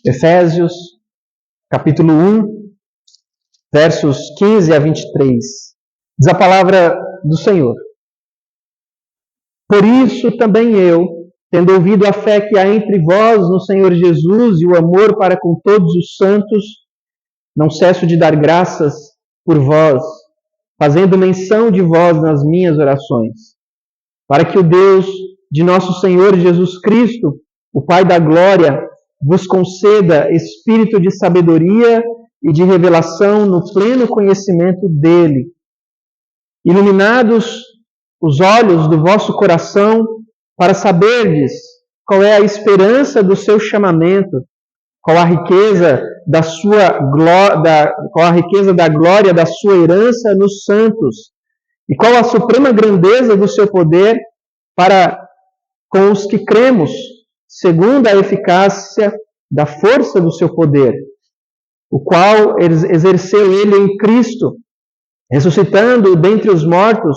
Efésios, capítulo 1, versos 15 a 23. Diz a palavra do Senhor: Por isso também eu, tendo ouvido a fé que há entre vós no Senhor Jesus e o amor para com todos os santos, não cesso de dar graças por vós, fazendo menção de vós nas minhas orações, para que o Deus de nosso Senhor Jesus Cristo, o Pai da glória, vos conceda espírito de sabedoria e de revelação no pleno conhecimento dele, iluminados os olhos do vosso coração, para saberdes qual é a esperança do seu chamamento, qual a riqueza da sua qual a riqueza da glória da sua herança nos santos, e qual a suprema grandeza do seu poder para com os que cremos, segundo a eficácia da força do seu poder, o qual exerceu ele em Cristo, ressuscitando-o dentre os mortos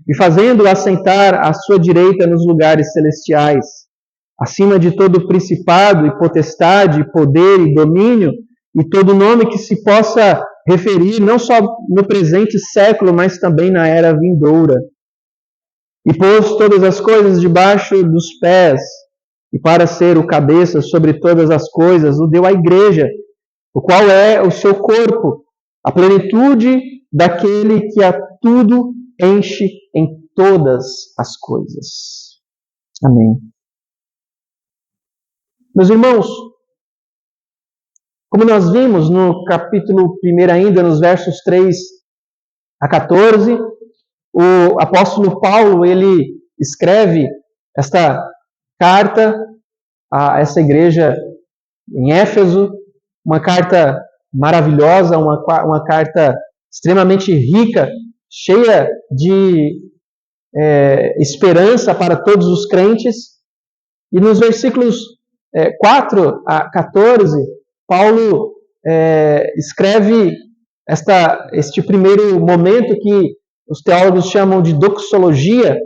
e fazendo-o assentar à sua direita nos lugares celestiais, acima de todo principado e potestade, poder e domínio, e todo nome que se possa referir, não só no presente século, mas também na era vindoura. E pôs todas as coisas debaixo dos pés, e para ser o cabeça sobre todas as coisas, o deu à igreja, o qual é o seu corpo, a plenitude daquele que a tudo enche em todas as coisas. Amém. Meus irmãos, como nós vimos no capítulo 1 ainda, nos versos 3 a 14, o apóstolo Paulo, ele escreve esta carta a essa igreja em Éfeso, uma carta maravilhosa, uma carta extremamente rica, cheia de esperança para todos os crentes. E nos versículos 4 a 14, Paulo escreve este primeiro momento que os teólogos chamam de doxologia,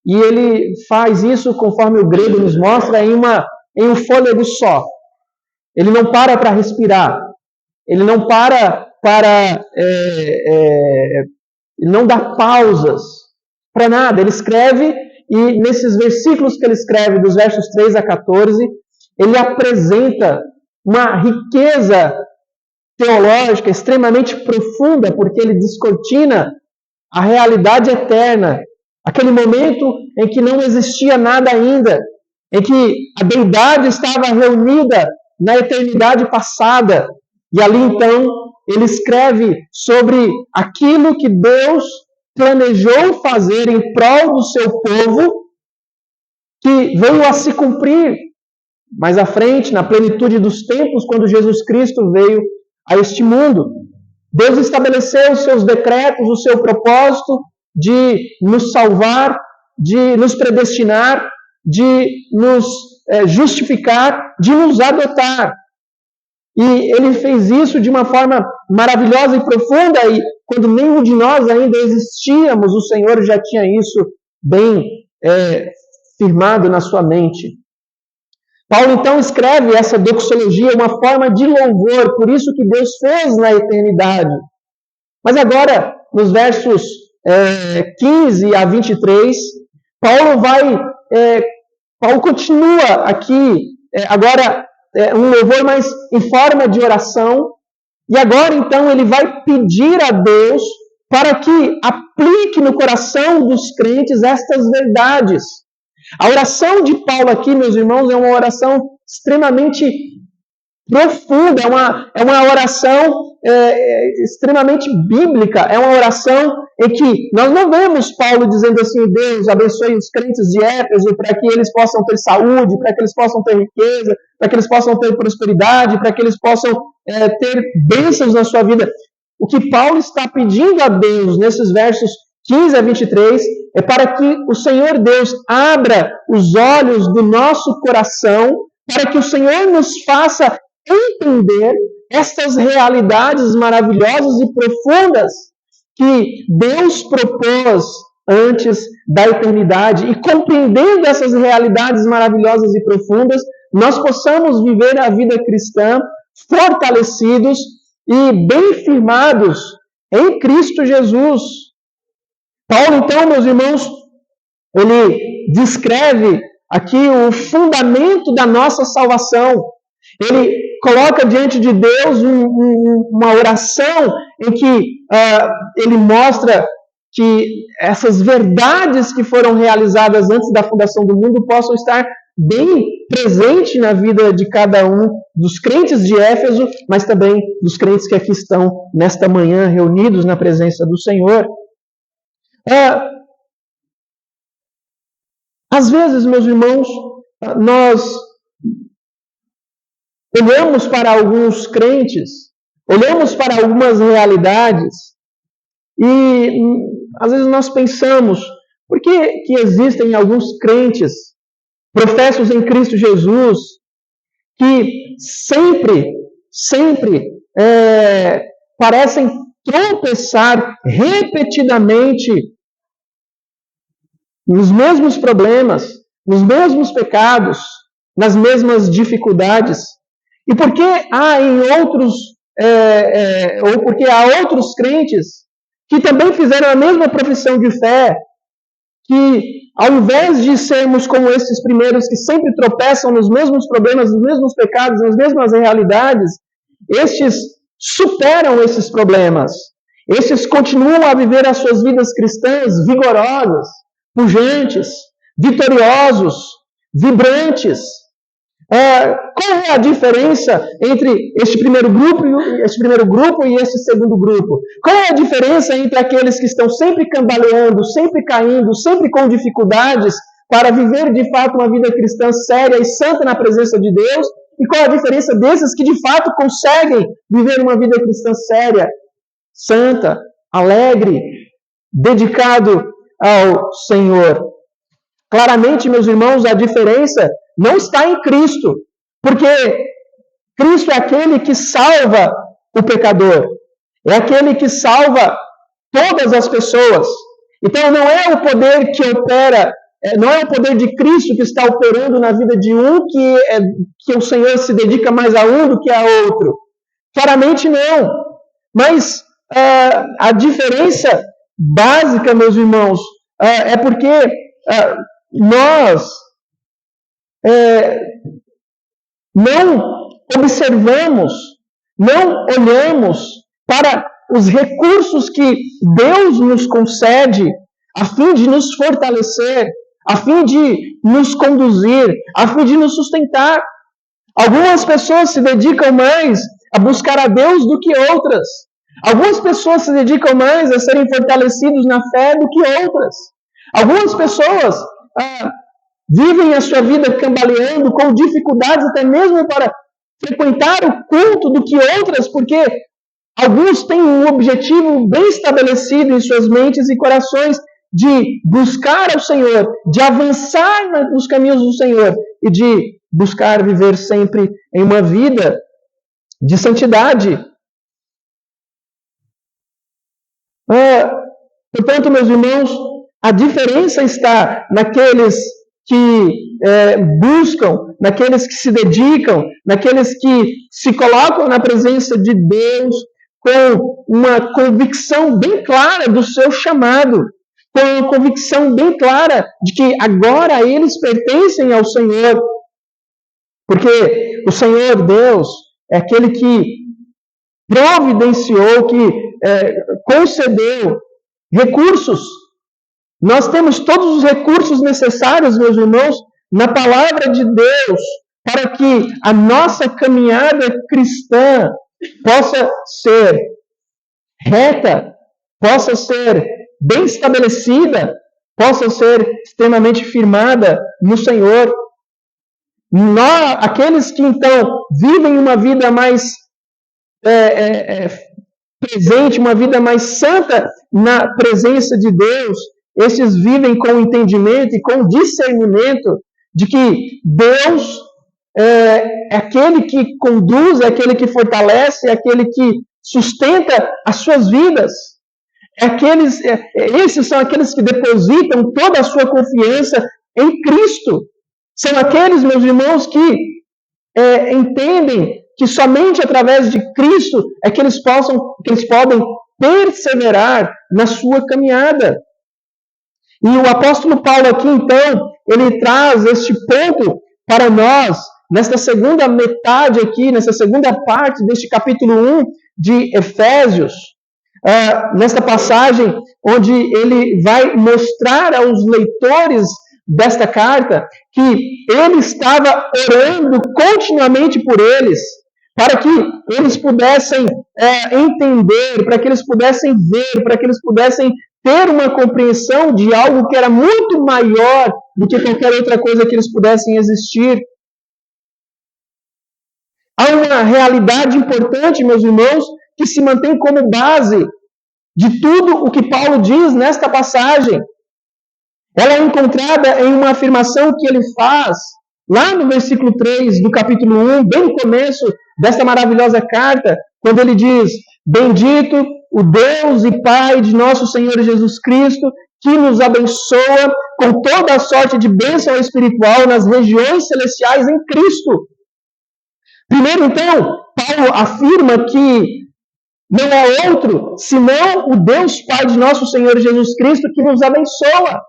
e ele faz isso, conforme o grego nos mostra, em um fôlego só. Ele não para respirar, ele não ele não dá pausas para nada. Ele escreve, e nesses versículos que ele escreve, dos versos 3 a 14, ele apresenta uma riqueza teológica extremamente profunda, porque ele descortina a realidade eterna, aquele momento em que não existia nada ainda, em que a deidade estava reunida na eternidade passada, e ali então ele escreve sobre aquilo que Deus planejou fazer em prol do seu povo, que veio a se cumprir mais à frente, na plenitude dos tempos, quando Jesus Cristo veio a este mundo. Deus estabeleceu os seus decretos, o seu propósito de nos salvar, de nos predestinar, de nos justificar, de nos adotar. E ele fez isso de uma forma maravilhosa e profunda, e quando nenhum de nós ainda existíamos, o Senhor já tinha isso bem firmado na sua mente. Paulo então escreve essa doxologia, uma forma de louvor, por isso que Deus fez na eternidade. Mas agora, nos versos 15 a 23, Paulo continua aqui, agora um louvor mais em forma de oração, e agora então ele vai pedir a Deus para que aplique no coração dos crentes estas verdades. A oração de Paulo aqui, meus irmãos, é uma oração extremamente profunda, é uma oração extremamente bíblica, é uma oração em que nós não vemos Paulo dizendo assim: Deus abençoe os crentes de Éfeso para que eles possam ter saúde, para que eles possam ter riqueza, para que eles possam ter prosperidade, para que eles possam ter bênçãos na sua vida. O que Paulo está pedindo a Deus nesses versos 15 a 23 é para que o Senhor Deus abra os olhos do nosso coração, para que o Senhor nos faça entender estas realidades maravilhosas e profundas que Deus propôs antes da eternidade. E compreendendo essas realidades maravilhosas e profundas, nós possamos viver a vida cristã fortalecidos e bem firmados em Cristo Jesus. Paulo, então, meus irmãos, ele descreve aqui o fundamento da nossa salvação. Ele coloca diante de Deus uma oração em que ele mostra que essas verdades que foram realizadas antes da fundação do mundo possam estar bem presentes na vida de cada um dos crentes de Éfeso, mas também dos crentes que aqui estão nesta manhã reunidos na presença do Senhor. Às vezes, meus irmãos, nós olhamos para alguns crentes, olhamos para algumas realidades e às vezes nós pensamos, por que existem alguns crentes, professos em Cristo Jesus, que sempre parecem tropeçar repetidamente nos mesmos problemas, nos mesmos pecados, nas mesmas dificuldades? E por que há ou porque há outros crentes que também fizeram a mesma profissão de fé, que ao invés de sermos como esses primeiros que sempre tropeçam nos mesmos problemas, nos mesmos pecados, nas mesmas realidades, estes superam esses problemas. Estes continuam a viver as suas vidas cristãs vigorosas, pujantes, vitoriosos, vibrantes. Qual é a diferença entre este primeiro grupo e este segundo grupo? Qual é a diferença entre aqueles que estão sempre cambaleando, sempre caindo, sempre com dificuldades para viver de fato uma vida cristã séria e santa na presença de Deus? E qual é a diferença desses que de fato conseguem viver uma vida cristã séria, santa, alegre, dedicado ao Senhor? Claramente, meus irmãos, a diferença não está em Cristo, porque Cristo é aquele que salva o pecador, é aquele que salva todas as pessoas. Então não é o poder que opera, não é o poder de Cristo que está operando na vida de um que o Senhor se dedica mais a um do que a outro. Claramente não. Mas a diferença básica, meus irmãos, é porque nós não observamos, não olhamos para os recursos que Deus nos concede a fim de nos fortalecer, a fim de nos conduzir, a fim de nos sustentar. Algumas pessoas se dedicam mais a buscar a Deus do que outras. Algumas pessoas se dedicam mais a serem fortalecidos na fé do que outras. Algumas pessoas vivem a sua vida cambaleando, com dificuldades até mesmo para frequentar o culto do que outras, porque alguns têm um objetivo bem estabelecido em suas mentes e corações de buscar ao Senhor, de avançar nos caminhos do Senhor e de buscar viver sempre em uma vida de santidade. Portanto, meus irmãos, a diferença está naqueles que buscam, naqueles que se dedicam, naqueles que se colocam na presença de Deus com uma convicção bem clara do seu chamado, com uma convicção bem clara de que agora eles pertencem ao Senhor, porque o Senhor Deus é aquele que providenciou, que concedeu recursos. Nós temos todos os recursos necessários, meus irmãos, na palavra de Deus, para que a nossa caminhada cristã possa ser reta, possa ser bem estabelecida, possa ser extremamente firmada no Senhor. Aqueles que então vivem uma vida mais presente, uma vida mais santa na presença de Deus, esses vivem com entendimento e com discernimento de que Deus é aquele que conduz, é aquele que fortalece, é aquele que sustenta as suas vidas. Esses são aqueles que depositam toda a sua confiança em Cristo. São aqueles, meus irmãos, que entendem que somente através de Cristo é que eles podem perseverar na sua caminhada. E o apóstolo Paulo aqui, então, ele traz este ponto para nós, nesta segunda metade aqui, nessa segunda parte deste capítulo 1 de Efésios, nesta passagem onde ele vai mostrar aos leitores desta carta que ele estava orando continuamente por eles, para que eles pudessem entender, para que eles pudessem ver, para que eles pudessem ter uma compreensão de algo que era muito maior do que qualquer outra coisa que eles pudessem existir. Há uma realidade importante, meus irmãos, que se mantém como base de tudo o que Paulo diz nesta passagem. Ela é encontrada em uma afirmação que ele faz lá no versículo 3 do capítulo 1, bem no começo desta maravilhosa carta, quando ele diz: bendito o Deus e Pai de nosso Senhor Jesus Cristo, que nos abençoa com toda a sorte de bênção espiritual nas regiões celestiais em Cristo. Primeiro, então, Paulo afirma que não é outro senão o Deus Pai de nosso Senhor Jesus Cristo que nos abençoa.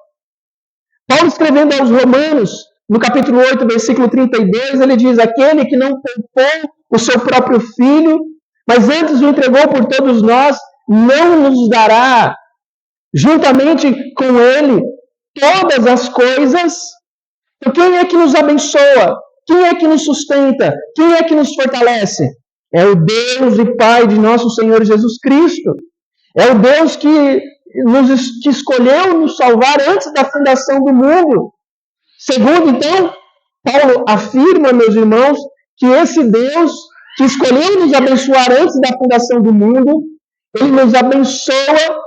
Paulo, escrevendo aos Romanos, no capítulo 8, versículo 32, ele diz: aquele que não poupou o seu próprio filho, mas antes o entregou por todos nós, não nos dará, juntamente com ele, todas as coisas. Então, quem é que nos abençoa? Quem é que nos sustenta? Quem é que nos fortalece? É o Deus e Pai de nosso Senhor Jesus Cristo. É o Deus que escolheu nos salvar antes da fundação do mundo. Segundo, então, Paulo afirma, meus irmãos, que esse Deus que escolheu nos abençoar antes da fundação do mundo, ele nos abençoa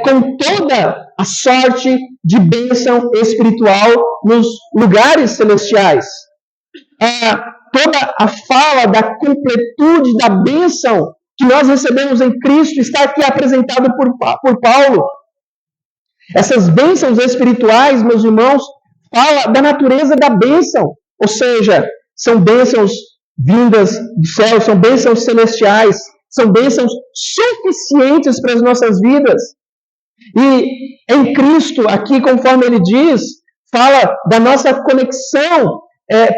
com toda a sorte de bênção espiritual nos lugares celestiais. Toda a fala da completude da bênção que nós recebemos em Cristo está aqui apresentado por Paulo. Essas bênçãos espirituais, meus irmãos, fala da natureza da bênção, ou seja, são bênçãos vindas do céu, são bênçãos celestiais, são bênçãos suficientes para as nossas vidas. E em Cristo, aqui, conforme ele diz, fala da nossa conexão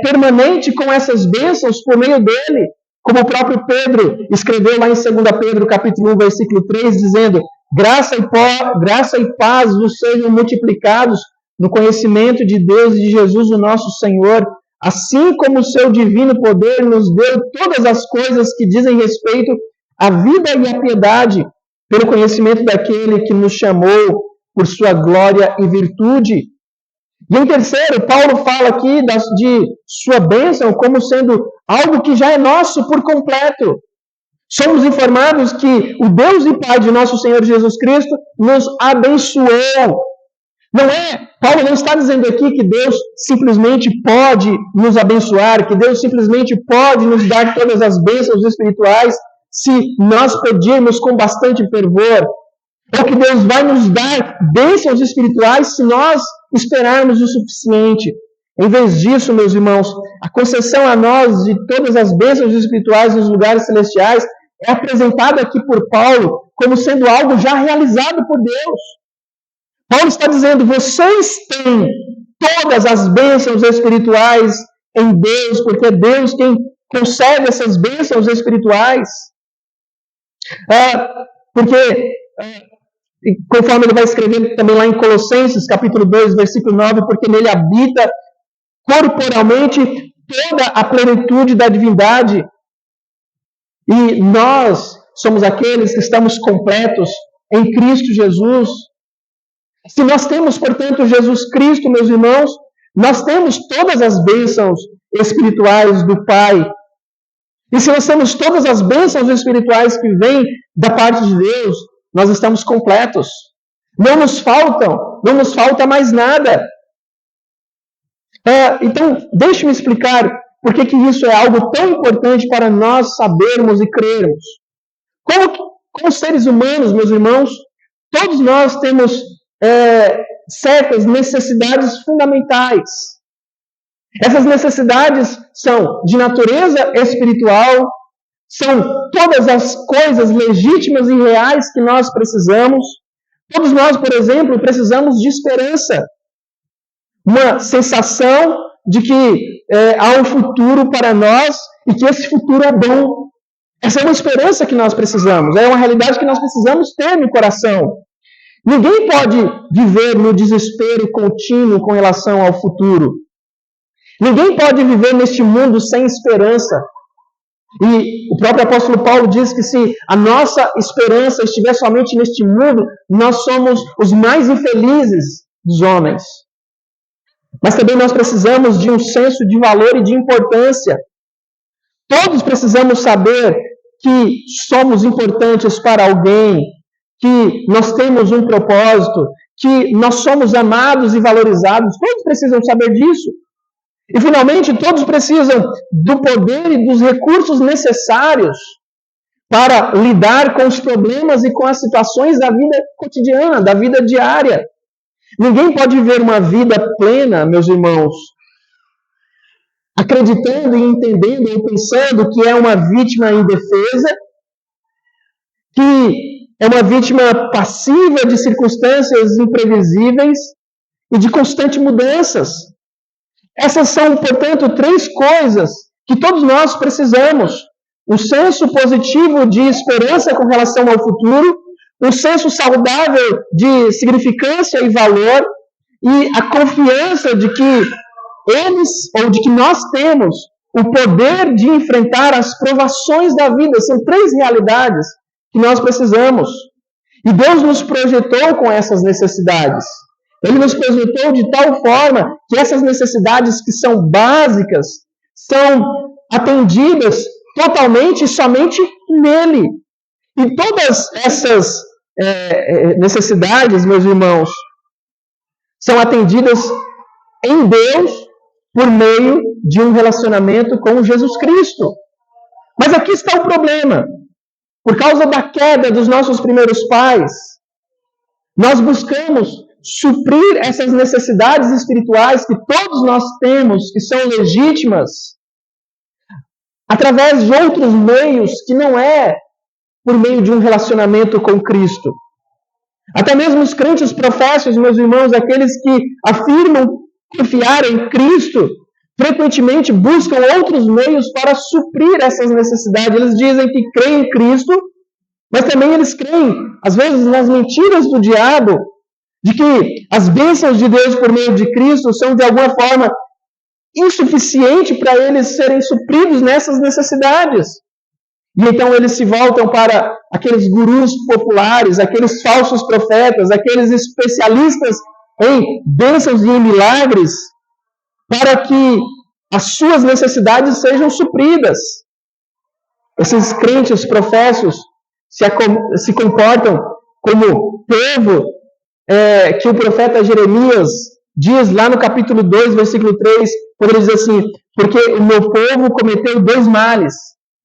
permanente com essas bênçãos por meio dele, como o próprio Pedro escreveu lá em 2 Pedro, capítulo 1, versículo 3, dizendo: graça e paz vos sejam multiplicados no conhecimento de Deus e de Jesus, o nosso Senhor, assim como o seu divino poder nos deu todas as coisas que dizem respeito à vida e à piedade, pelo conhecimento daquele que nos chamou por sua glória e virtude. E em terceiro, Paulo fala aqui de sua bênção como sendo algo que já é nosso por completo. Somos informados que o Deus e Pai de nosso Senhor Jesus Cristo nos abençoou. Paulo não está dizendo aqui que Deus simplesmente pode nos abençoar, que Deus simplesmente pode nos dar todas as bênçãos espirituais se nós pedirmos com bastante fervor. Ou que Deus vai nos dar bênçãos espirituais se nós esperarmos o suficiente. Em vez disso, meus irmãos, a concessão a nós de todas as bênçãos espirituais nos lugares celestiais é apresentada aqui por Paulo como sendo algo já realizado por Deus. Paulo está dizendo: vocês têm todas as bênçãos espirituais em Deus, porque é Deus quem concede essas bênçãos espirituais. Conforme ele vai escrever também lá em Colossenses, capítulo 2, versículo 9, porque nele habita corporalmente toda a plenitude da divindade. E nós somos aqueles que estamos completos em Cristo Jesus. Se nós temos, portanto, Jesus Cristo, meus irmãos, nós temos todas as bênçãos espirituais do Pai. E se nós temos todas as bênçãos espirituais que vêm da parte de Deus, nós estamos completos. Não nos falta mais nada. Então, deixe-me explicar por que isso é algo tão importante para nós sabermos e crermos. Como seres humanos, meus irmãos, todos nós temos certas necessidades fundamentais. Essas necessidades são de natureza espiritual, são todas as coisas legítimas e reais que nós precisamos. Todos nós, por exemplo, precisamos de esperança. Uma sensação de que há um futuro para nós e que esse futuro é bom. Essa é uma esperança que nós precisamos, é uma realidade que nós precisamos ter no coração. Ninguém pode viver no desespero contínuo com relação ao futuro. Ninguém pode viver neste mundo sem esperança. E o próprio apóstolo Paulo diz que se a nossa esperança estiver somente neste mundo, nós somos os mais infelizes dos homens. Mas também nós precisamos de um senso de valor e de importância. Todos precisamos saber que somos importantes para alguém, que nós temos um propósito, que nós somos amados e valorizados. Todos precisam saber disso. E, finalmente, todos precisam do poder e dos recursos necessários para lidar com os problemas e com as situações da vida cotidiana, da vida diária. Ninguém pode viver uma vida plena, meus irmãos, acreditando e entendendo ou pensando que é uma vítima indefesa, que é uma vítima passiva de circunstâncias imprevisíveis e de constantes mudanças. Essas são, portanto, 3 coisas que todos nós precisamos. Um senso positivo de esperança com relação ao futuro, um senso saudável de significância e valor, e a confiança de que nós temos o poder de enfrentar as provações da vida. São 3 realidades que nós precisamos. E Deus nos projetou com essas necessidades. Ele nos projetou de tal forma que essas necessidades que são básicas são atendidas totalmente e somente nele. E todas essas necessidades, meus irmãos, são atendidas em Deus por meio de um relacionamento com Jesus Cristo. Mas aqui está o problema. Por causa da queda dos nossos primeiros pais, nós buscamos suprir essas necessidades espirituais que todos nós temos, que são legítimas, através de outros meios que não é por meio de um relacionamento com Cristo. Até mesmo os crentes professos, meus irmãos, aqueles que afirmam confiar em Cristo, frequentemente buscam outros meios para suprir essas necessidades. Eles dizem que creem em Cristo, mas também eles creem, às vezes, nas mentiras do diabo, de que as bênçãos de Deus por meio de Cristo são, de alguma forma, insuficientes para eles serem supridos nessas necessidades. E então eles se voltam para aqueles gurus populares, aqueles falsos profetas, aqueles especialistas em bênçãos e em milagres, para que as suas necessidades sejam supridas. Esses crentes professos se comportam como povo que o profeta Jeremias diz lá no capítulo 2, versículo 3, quando ele diz assim: porque o meu povo cometeu 2 males.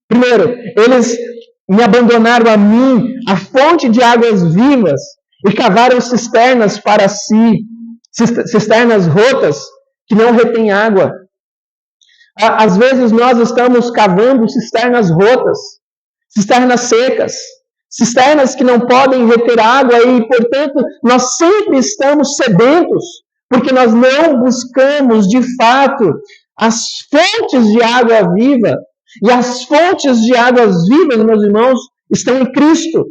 Primeiro, eles me abandonaram a mim, a fonte de águas vivas, e cavaram cisternas para si, cisternas rotas, que não retêm água. Às vezes nós estamos cavando cisternas rotas, cisternas secas, cisternas que não podem reter água e, portanto, nós sempre estamos sedentos, porque nós não buscamos, de fato, as fontes de água viva. E as fontes de águas vivas, meus irmãos, estão em Cristo.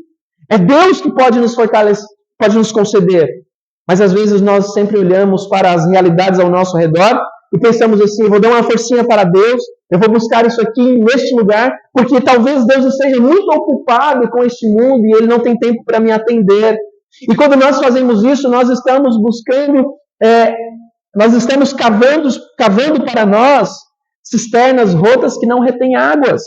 É Deus que pode nos fortalecer, pode nos conceder. Mas, às vezes, nós sempre olhamos para as realidades ao nosso redor e pensamos assim: eu vou dar uma forcinha para Deus, eu vou buscar isso aqui neste lugar, porque talvez Deus esteja muito ocupado com este mundo e Ele não tem tempo para me atender. E quando nós fazemos isso, nós estamos buscando, nós estamos cavando para nós cisternas rotas que não retêm águas.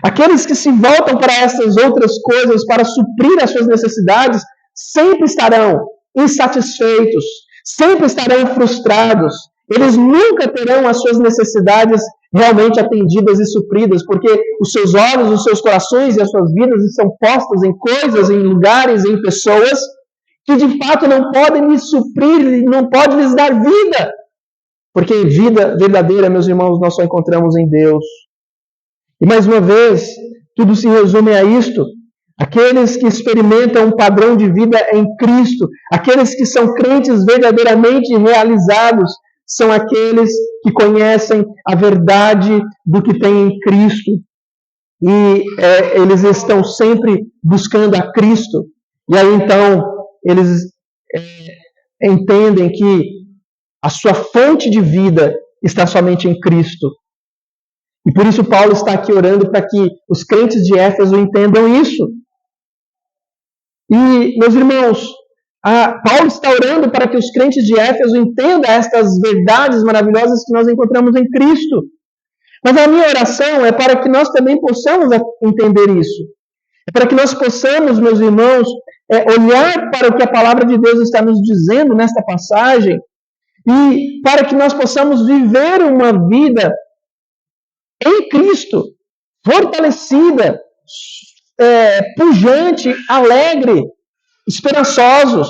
Aqueles que se voltam para essas outras coisas para suprir as suas necessidades sempre estarão insatisfeitos, sempre estarão frustrados. Eles nunca terão as suas necessidades realmente atendidas e supridas, porque os seus olhos, os seus corações e as suas vidas estão postos em coisas, em lugares, em pessoas que de fato não podem lhes suprir, não podem lhes dar vida. Porque vida verdadeira, meus irmãos, nós só encontramos em Deus. E mais uma vez, tudo se resume a isto. Aqueles que experimentam um padrão de vida em Cristo, aqueles que são crentes verdadeiramente realizados, são aqueles que conhecem a verdade do que tem em Cristo. E eles estão sempre buscando a Cristo. E aí então, eles entendem que a sua fonte de vida está somente em Cristo. E por isso Paulo está aqui orando para que os crentes de Éfeso entendam isso. E, meus irmãos, Paulo está orando para que os crentes de Éfeso entendam estas verdades maravilhosas que nós encontramos em Cristo. Mas a minha oração é para que nós também possamos entender isso. É para que nós possamos, meus irmãos, olhar para o que a palavra de Deus está nos dizendo nesta passagem e para que nós possamos viver uma vida em Cristo, fortalecida, pujante, alegre, esperançosos.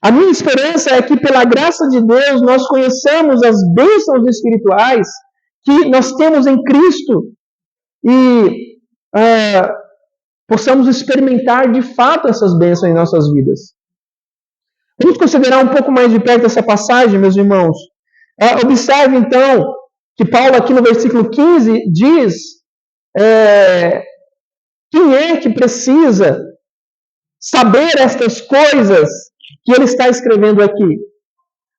A minha esperança é que, pela graça de Deus, nós conheçamos as bênçãos espirituais que nós temos em Cristo e possamos experimentar de fato essas bênçãos em nossas vidas. Vamos considerar um pouco mais de perto essa passagem, meus irmãos. Observe, então, que Paulo aqui no versículo 15 diz quem é que precisa saber estas coisas que ele está escrevendo aqui.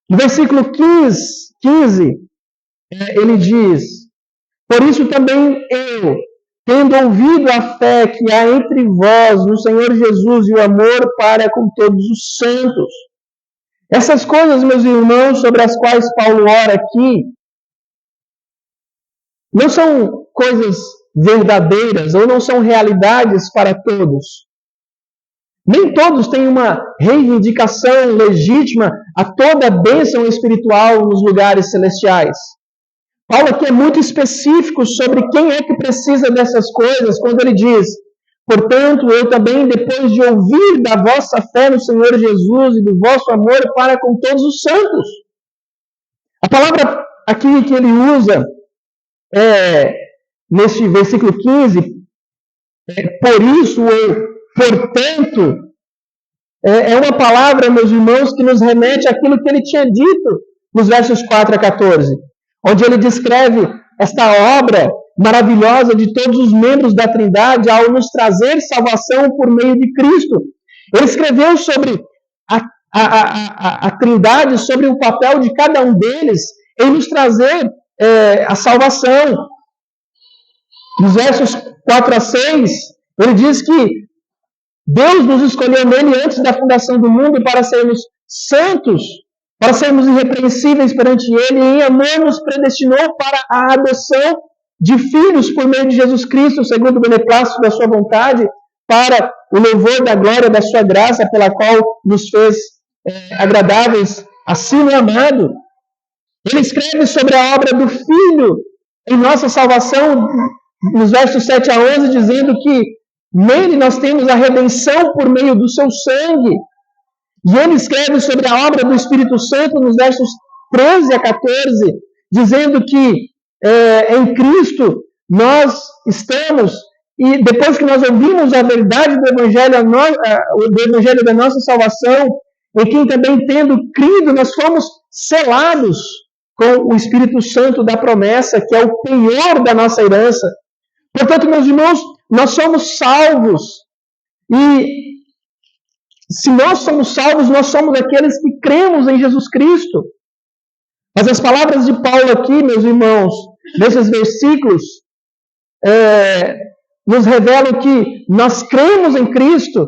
No versículo 15, ele diz: por isso também eu, tendo ouvido a fé que há entre vós no Senhor Jesus e o amor para com todos os santos. Essas coisas, meus irmãos, sobre as quais Paulo ora aqui, não são coisas verdadeiras ou não são realidades para todos. Nem todos têm uma reivindicação legítima a toda a bênção espiritual nos lugares celestiais. Paulo aqui é muito específico sobre quem é que precisa dessas coisas, quando ele diz: portanto, eu também, depois de ouvir da vossa fé no Senhor Jesus e do vosso amor para com todos os santos. A palavra aqui que ele usa neste versículo 15, por isso ou portanto, é uma palavra, meus irmãos, que nos remete àquilo que ele tinha dito nos versos 4 a 14, onde ele descreve esta obra maravilhosa de todos os membros da Trindade ao nos trazer salvação por meio de Cristo. Ele escreveu sobre a Trindade, sobre o papel de cada um deles em nos trazer a salvação. Nos versos 4 a 6, ele diz que Deus nos escolheu nele antes da fundação do mundo para sermos santos, para sermos irrepreensíveis perante Ele, e em amor nos predestinou para a adoção de filhos por meio de Jesus Cristo, segundo o beneplácito da sua vontade, para o louvor da glória da sua graça, pela qual nos fez agradáveis a si no amado. Ele escreve sobre a obra do Filho em nossa salvação, nos versos 7 a 11, dizendo que nele nós temos a redenção por meio do seu sangue. E ele escreve sobre a obra do Espírito Santo nos versos 13 a 14, dizendo que em Cristo nós estamos, e depois que nós ouvimos a verdade do Evangelho da nossa salvação, em quem também tendo crido, nós fomos selados com o Espírito Santo da promessa, que é o penhor da nossa herança. Portanto, meus irmãos, nós somos salvos. E se nós somos salvos, nós somos aqueles que cremos em Jesus Cristo. Mas as palavras de Paulo aqui, meus irmãos, nesses versículos, nos revelam que nós cremos em Cristo,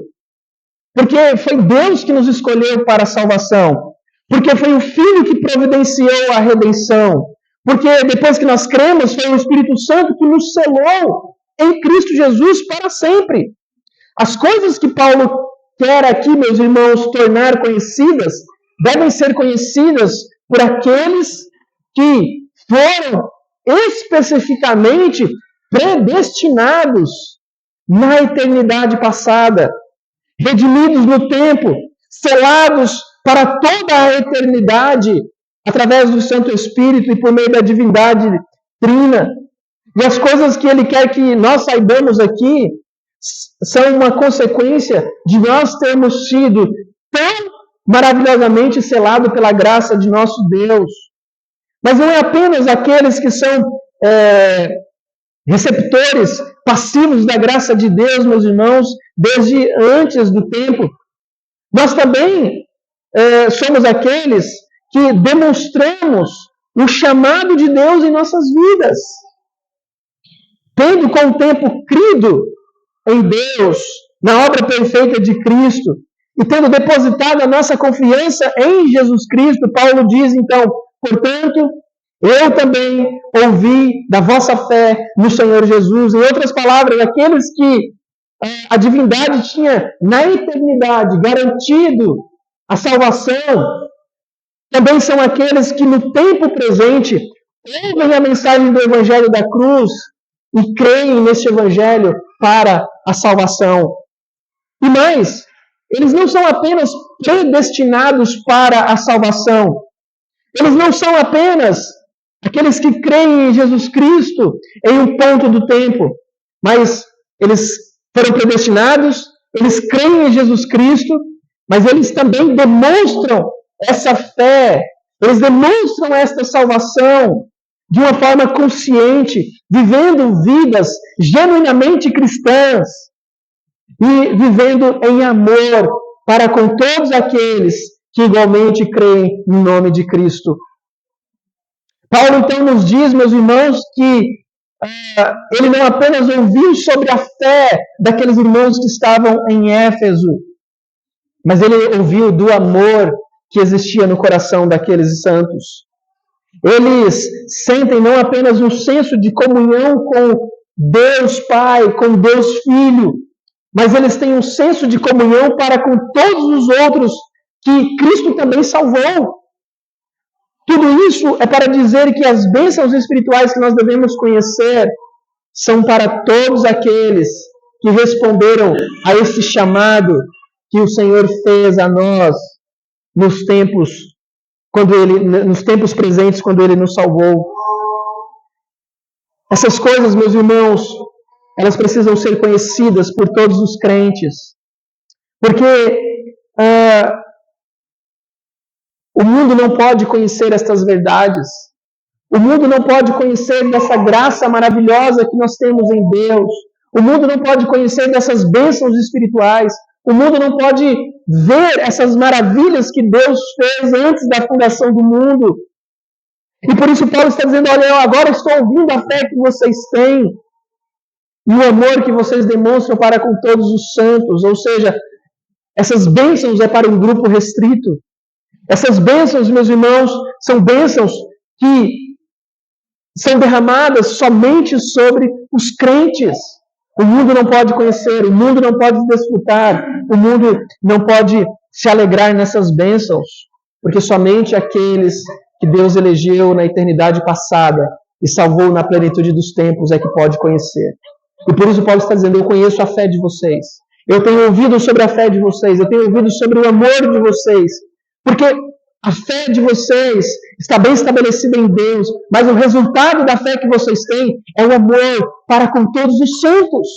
porque foi Deus que nos escolheu para a salvação, porque foi o Filho que providenciou a redenção, porque depois que nós cremos, foi o Espírito Santo que nos selou em Cristo Jesus para sempre. As coisas que Paulo quer aqui, meus irmãos, tornar conhecidas, devem ser conhecidas por aqueles que foram especificamente predestinados na eternidade passada, redimidos no tempo, selados para toda a eternidade através do Santo Espírito e por meio da divindade trina. E as coisas que Ele quer que nós saibamos aqui são uma consequência de nós termos sido tão maravilhosamente selados pela graça de nosso Deus. Mas não é apenas aqueles que são receptores passivos da graça de Deus, meus irmãos, desde antes do tempo. Nós também somos aqueles que demonstramos o chamado de Deus em nossas vidas. Tendo com o tempo crido em Deus, na obra perfeita de Cristo, e tendo depositado a nossa confiança em Jesus Cristo, Paulo diz então, portanto, eu também ouvi da vossa fé no Senhor Jesus. Em outras palavras, aqueles que a divindade tinha na eternidade garantido a salvação, também são aqueles que no tempo presente ouvem a mensagem do Evangelho da cruz e creem nesse Evangelho para a salvação. E mais, eles não são apenas predestinados para a salvação. Eles não são apenas aqueles que creem em Jesus Cristo em um ponto do tempo, mas eles foram predestinados, eles creem em Jesus Cristo, mas eles também demonstram essa fé, eles demonstram esta salvação de uma forma consciente, vivendo vidas genuinamente cristãs e vivendo em amor para com todos aqueles que igualmente creem no nome de Cristo. Paulo então nos diz, meus irmãos, que ele não apenas ouviu sobre a fé daqueles irmãos que estavam em Éfeso, mas ele ouviu do amor que existia no coração daqueles santos. Eles sentem não apenas um senso de comunhão com Deus Pai, com Deus Filho, mas eles têm um senso de comunhão para com todos os outros que Cristo também salvou. Tudo isso é para dizer que as bênçãos espirituais que nós devemos conhecer são para todos aqueles que responderam a esse chamado que o Senhor fez a nós nos tempos presentes, quando Ele nos salvou. Essas coisas, meus irmãos, elas precisam ser conhecidas por todos os crentes. Porque o mundo não pode conhecer estas verdades. O mundo não pode conhecer dessa graça maravilhosa que nós temos em Deus. O mundo não pode conhecer dessas bênçãos espirituais. O mundo não pode ver essas maravilhas que Deus fez antes da fundação do mundo. E por isso Paulo está dizendo, olha, eu agora estou ouvindo a fé que vocês têm e o amor que vocês demonstram para com todos os santos. Ou seja, essas bênçãos é para um grupo restrito. Essas bênçãos, meus irmãos, são bênçãos que são derramadas somente sobre os crentes. O mundo não pode conhecer, o mundo não pode desfrutar, o mundo não pode se alegrar nessas bênçãos, porque somente aqueles que Deus elegeu na eternidade passada e salvou na plenitude dos tempos é que pode conhecer. E por isso Paulo está dizendo, eu conheço a fé de vocês, eu tenho ouvido sobre a fé de vocês, eu tenho ouvido sobre o amor de vocês, porque a fé de vocês está bem estabelecida em Deus, mas o resultado da fé que vocês têm é o amor para com todos os santos.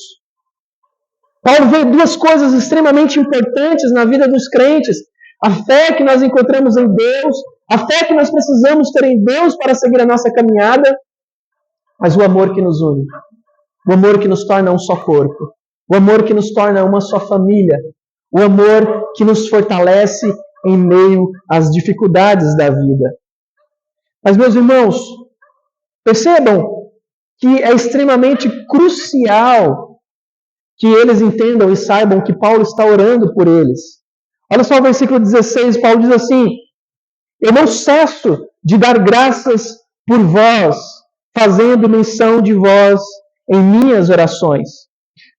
Paulo vê duas coisas extremamente importantes na vida dos crentes. A fé que nós encontramos em Deus, a fé que nós precisamos ter em Deus para seguir a nossa caminhada, mas o amor que nos une, o amor que nos torna um só corpo, o amor que nos torna uma só família, o amor que nos fortalece em meio às dificuldades da vida. Mas, meus irmãos, percebam que é extremamente crucial que eles entendam e saibam que Paulo está orando por eles. Olha só o versículo 16, Paulo diz assim, eu não cesso de dar graças por vós, fazendo menção de vós em minhas orações.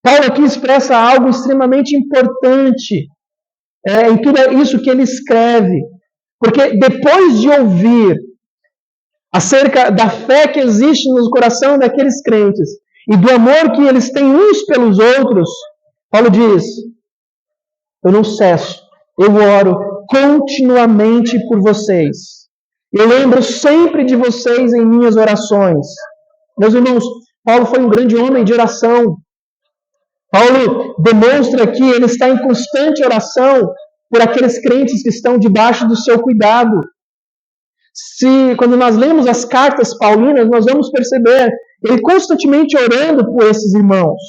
Paulo aqui expressa algo extremamente importante em tudo isso que ele escreve. Porque depois de ouvir acerca da fé que existe no coração daqueles crentes e do amor que eles têm uns pelos outros, Paulo diz, eu não cesso, eu oro continuamente por vocês, Eu lembro sempre de vocês em minhas orações. Meus irmãos, Paulo foi um grande homem de oração. Paulo demonstra que ele está em constante oração por aqueles crentes que estão debaixo do seu cuidado. Quando nós lemos as cartas paulinas, nós vamos perceber ele constantemente orando por esses irmãos.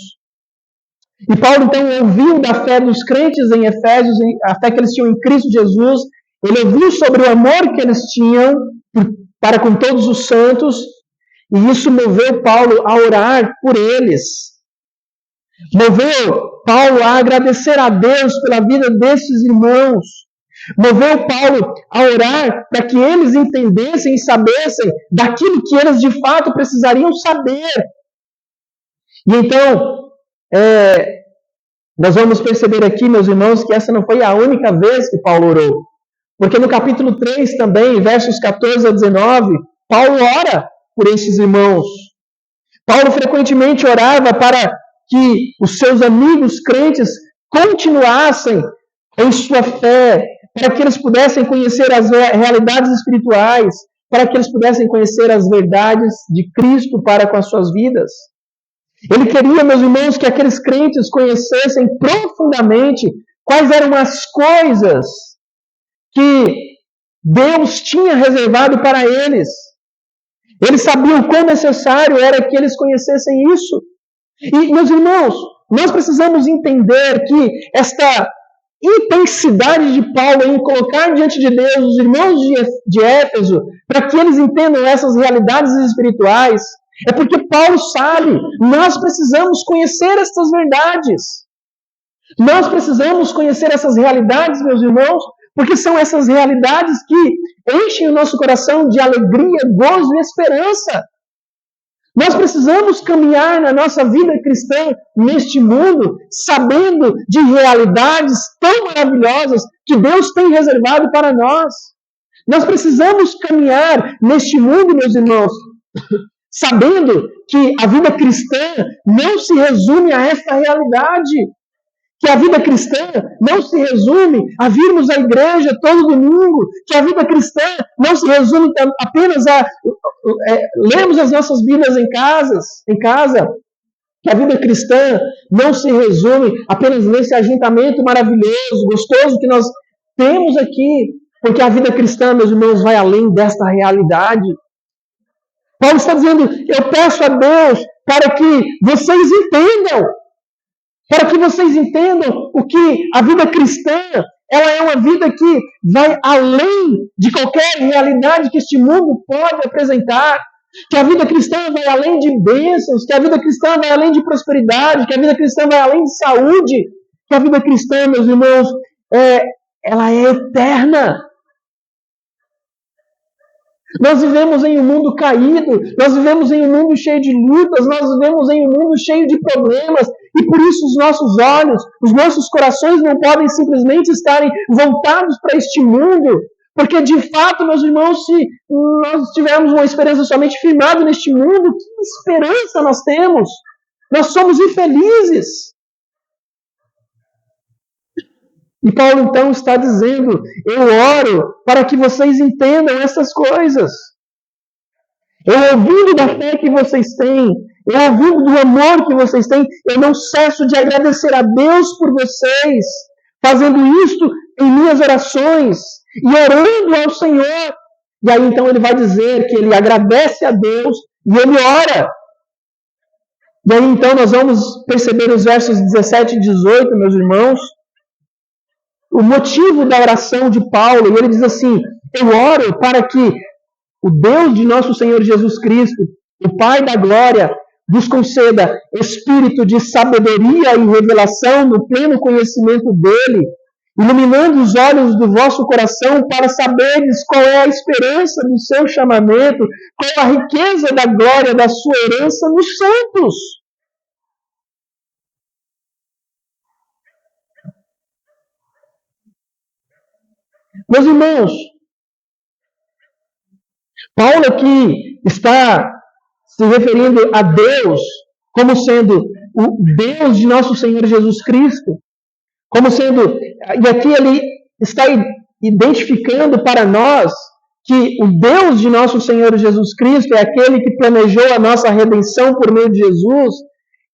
E Paulo, então, ouviu da fé dos crentes em Efésios, a fé que eles tinham em Cristo Jesus. Ele ouviu sobre o amor que eles tinham para com todos os santos. E isso moveu Paulo a orar por eles. Moveu Paulo a agradecer a Deus pela vida desses irmãos. Moveu Paulo a orar para que eles entendessem e sabessem daquilo que eles de fato precisariam saber. E então, nós vamos perceber aqui, meus irmãos, que essa não foi a única vez que Paulo orou. Porque no capítulo 3 também, versos 14 a 19, Paulo ora por esses irmãos. Paulo frequentemente orava para que os seus amigos crentes continuassem em sua fé, para que eles pudessem conhecer as realidades espirituais, para que eles pudessem conhecer as verdades de Cristo para com as suas vidas. Ele queria, meus irmãos, que aqueles crentes conhecessem profundamente quais eram as coisas que Deus tinha reservado para eles. Eles sabiam o quão necessário era que eles conhecessem isso. E, meus irmãos, nós precisamos entender que esta intensidade de Paulo em colocar diante de Deus os irmãos de Éfeso, para que eles entendam essas realidades espirituais, é porque Paulo sabe, nós precisamos conhecer estas verdades. Nós precisamos conhecer essas realidades, meus irmãos, porque são essas realidades que enchem o nosso coração de alegria, gozo e esperança. Nós precisamos caminhar na nossa vida cristã neste mundo, sabendo de realidades tão maravilhosas que Deus tem reservado para nós. Nós precisamos caminhar neste mundo, meus irmãos, sabendo que a vida cristã não se resume a esta realidade. Que a vida cristã não se resume a virmos à igreja todo domingo. Que a vida cristã não se resume apenas a lermos as nossas Bíblias em casa. Que a vida cristã não se resume apenas nesse ajuntamento maravilhoso, gostoso que nós temos aqui. Porque a vida cristã, meus irmãos, vai além desta realidade. Paulo está dizendo, eu peço a Deus para que vocês entendam. Para que vocês entendam o que a vida cristã, ela é uma vida que vai além de qualquer realidade que este mundo pode apresentar. Que a vida cristã vai além de bênçãos, que a vida cristã vai além de prosperidade, que a vida cristã vai além de saúde. Que a vida cristã, meus irmãos, ela é eterna. Nós vivemos em um mundo caído, nós vivemos em um mundo cheio de lutas, nós vivemos em um mundo cheio de problemas, e por isso os nossos olhos, os nossos corações não podem simplesmente estarem voltados para este mundo, porque de fato, meus irmãos, se nós tivermos uma esperança somente firmada neste mundo, que esperança nós temos? Nós somos infelizes. E Paulo então está dizendo, eu oro para que vocês entendam essas coisas. Eu ouvindo da fé que vocês têm, eu ouvindo do amor que vocês têm, eu não cesso de agradecer a Deus por vocês, fazendo isto em minhas orações e orando ao Senhor. E aí então ele vai dizer que ele agradece a Deus e ele ora. E aí então nós vamos perceber os versos 17 e 18, meus irmãos, o motivo da oração de Paulo, e ele diz assim, eu oro para que o Deus de nosso Senhor Jesus Cristo, o Pai da glória, vos conceda espírito de sabedoria e revelação no pleno conhecimento dele, iluminando os olhos do vosso coração para saberdes qual é a esperança do seu chamamento, qual a riqueza da glória da sua herança nos santos. Meus irmãos, Paulo aqui está se referindo a Deus como sendo o Deus de nosso Senhor Jesus Cristo, como sendo, e aqui ele está identificando para nós que o Deus de nosso Senhor Jesus Cristo é aquele que planejou a nossa redenção por meio de Jesus